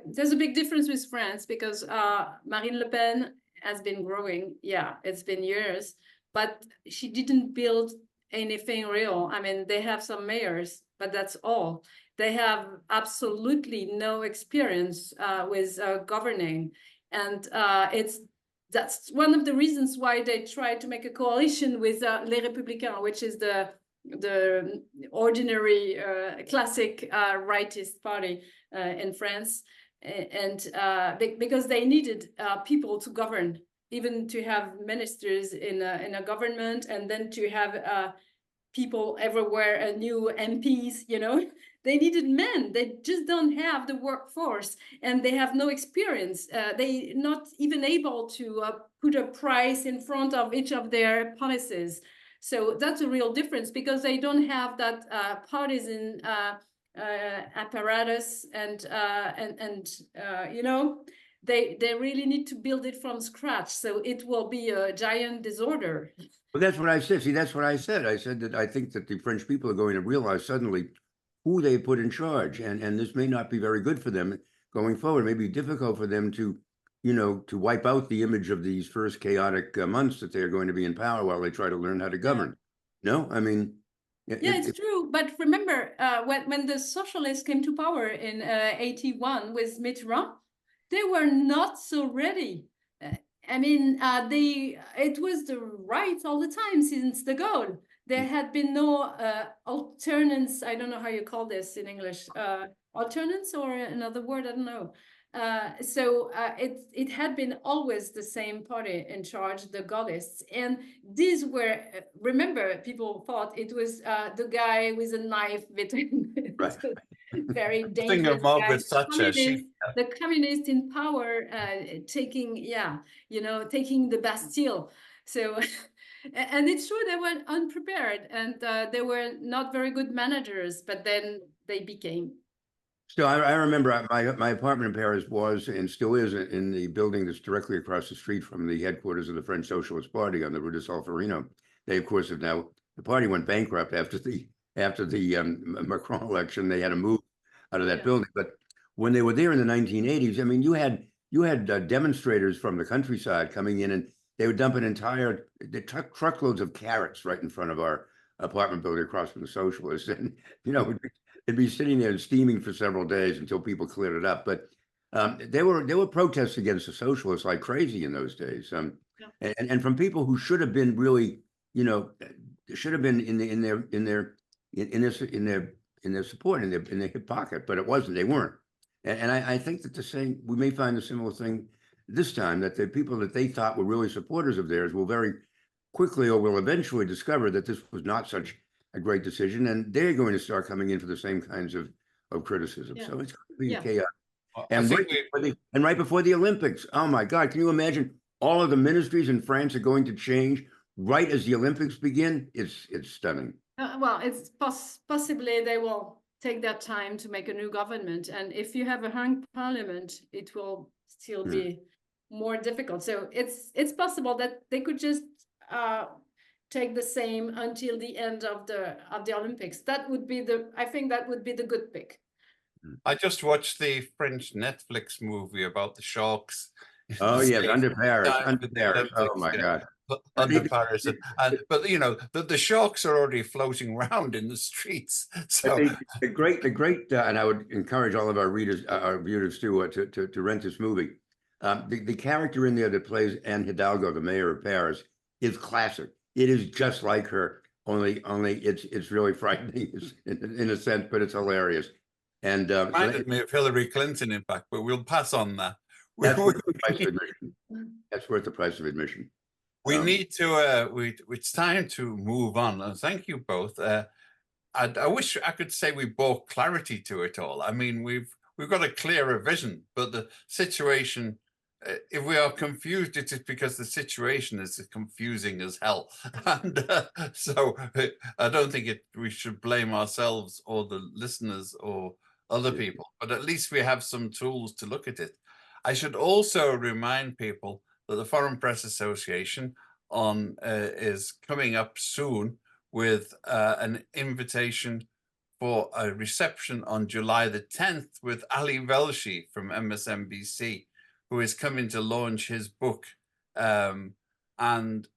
there's a big difference with France, because Marine Le Pen has been growing. Yeah, it's been years, but she didn't build anything real. I mean, they have some mayors, but that's all. They have absolutely no experience with governing. And that's one of the reasons why they tried to make a coalition with Les Républicains, which is the ordinary classic rightist party in France, and because they needed people to govern, even to have ministers in a government, and then to have people everywhere, new MPs, they needed men. They just don't have the workforce, and they have no experience. They're not even able to put a price in front of each of their policies. So that's a real difference, because they don't have that partisan apparatus, and they really need to build it from scratch. So it will be a giant disorder. Well, that's what I said. See, that's what I said. I said that I think that the French people are going to realize suddenly who they put in charge, and this may not be very good for them going forward. It may be difficult for them to to wipe out the image of these first chaotic months that they're going to be in power while they try to learn how to govern. No, I mean, it's true. But remember, when the socialists came to power in 81 with Mitterrand, they were not so ready. I mean, it was the right all the time since de Gaulle. There had been no alternance. I don't know how you call this in English. Alternance, or another word, I don't know. So it had been always the same party in charge, the Gaullists, and these were, remember, people thought it was the guy with a knife between. Right. Very dangerous. Think of Margaret Thatcher. The communists in power, taking the Bastille. So, and it's true, they were unprepared, and they were not very good managers, but then they became. So I remember my apartment in Paris was and still is in the building that's directly across the street from the headquarters of the French Socialist Party on the Rue de Solferino. They, of course, have now, the party went bankrupt after the Macron election. They had to move out of that building. But when they were there in the 1980s, I mean, you had demonstrators from the countryside coming in, and they would dump truckloads of carrots right in front of our apartment building across from the socialists. And, it'd be sitting there and steaming for several days until people cleared it up. But there were protests against the socialists like crazy in those days. And from people who should have been really, should have been in their support, in their hip pocket, but it wasn't. They weren't. And I think that we may find a similar thing this time, that the people that they thought were really supporters of theirs will very quickly or will eventually discover that this was not such a great decision, and they're going to start coming in for the same kinds of criticism. So it's going to be chaos. And right before the Olympics, oh my God, can you imagine all of the ministries in France are going to change right as the Olympics begin? It's stunning. Well, it's possibly they will take that time to make a new government, and if you have a hung parliament, it will still be more difficult. So it's possible that they could just take the same until the end of the Olympics. That would be I think that would be the good pick. I just watched the French Netflix movie about the sharks. Oh yes, under Paris. Oh my God. Under Paris, but the sharks are already floating around in the streets. So the great, and I would encourage all of our viewers to rent this movie. The character in there that plays Anne Hidalgo, the mayor of Paris, is classic. It is just like her, only it's really frightening in a sense, but it's hilarious. And reminded me of Hillary Clinton, in fact, but we'll pass on that. That's worth the price of admission. That's worth the price of admission. We need to. It's time to move on. And thank you both. I wish I could say we brought clarity to it all. I mean, we've got a clearer vision, but the situation. If we are confused, it is because the situation is confusing as hell. And so I don't think we should blame ourselves or the listeners or other people, but at least we have some tools to look at it. I should also remind people that the Foreign Press Association is coming up soon with an invitation for a reception on July the 10th with Ali Velshi from MSNBC, who is coming to launch his book, and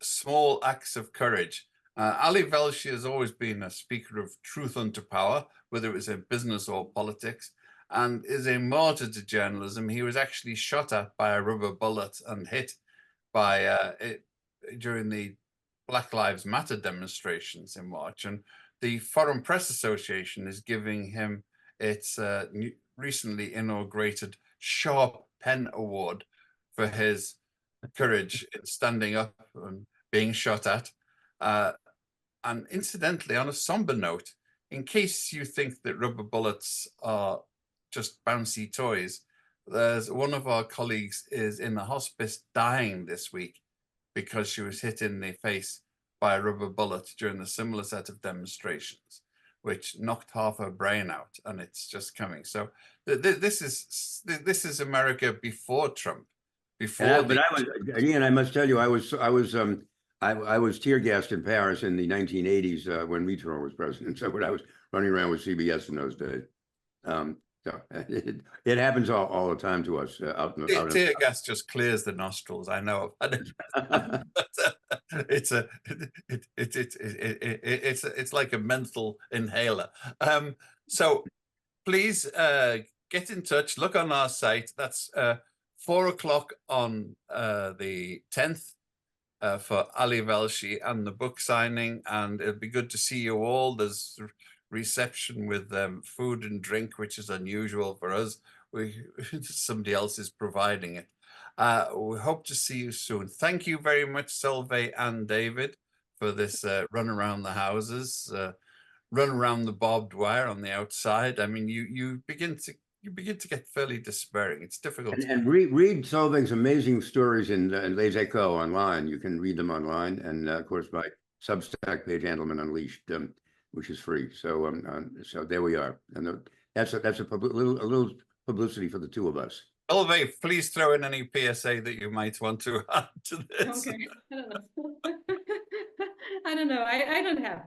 Small Acts of Courage. Ali Velshi has always been a speaker of truth unto power, whether it was in business or politics, and is a martyr to journalism. He was actually shot at by a rubber bullet and hit by during the Black Lives Matter demonstrations in March. And the Foreign Press Association is giving him its recently inaugurated Sharp Pen Award for his courage in standing up and being shot at. And incidentally, on a somber note, in case you think that rubber bullets are just bouncy toys, there's one of our colleagues is in the hospice dying this week because she was hit in the face by a rubber bullet during a similar set of demonstrations, which knocked half her brain out, and it's just coming. So this is America before Trump. I must tell you, I was tear gassed in Paris in the 1980s when Mitterrand was president. So when I was running around with CBS in those days, so it happens all the time to us. Tear gas just clears the nostrils. I know. It's like a menthol inhaler. So please get in touch. Look on our site. That's 4 o'clock on the 10th for Ali Velshi and the book signing, and it'll be good to see you all. There's reception with food and drink, which is unusual for us. Somebody else is providing it. We hope to see you soon. Thank you very much, Solveig and David, for this run around the houses, run around the barbed wire on the outside. I mean, you begin to get fairly despairing. It's difficult. And read Solveig's amazing stories in Les Echos online. You can read them online, and of course my Substack page, Andelman Unleashed, which is free. So so there we are. And That's a little publicity for the two of us. Solveig, please throw in any PSA that you might want to add to this. Okay, I don't know. I don't know. I don't have.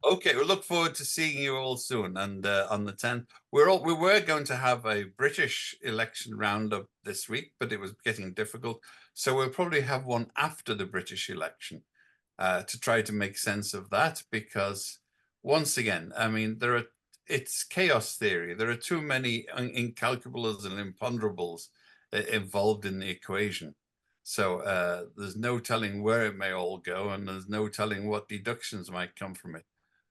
Okay, we look forward to seeing you all soon. And on the 10th, we were going to have a British election roundup this week, but it was getting difficult. So we'll probably have one after the British election to try to make sense of that. Because once again, I mean, it's chaos theory. There are too many incalculables and imponderables involved in the equation. So there's no telling where it may all go, and there's no telling what deductions might come from it.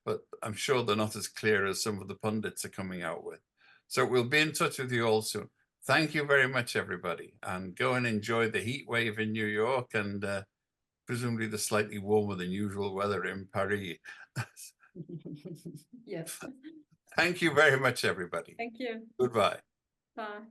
But I'm sure they're not as clear as some of the pundits are coming out with. So we'll be in touch with you all soon. Thank you very much, everybody. And go and enjoy the heat wave in New York and presumably the slightly warmer than usual weather in Paris. Yes. Thank you very much, everybody. Thank you. Goodbye. Bye.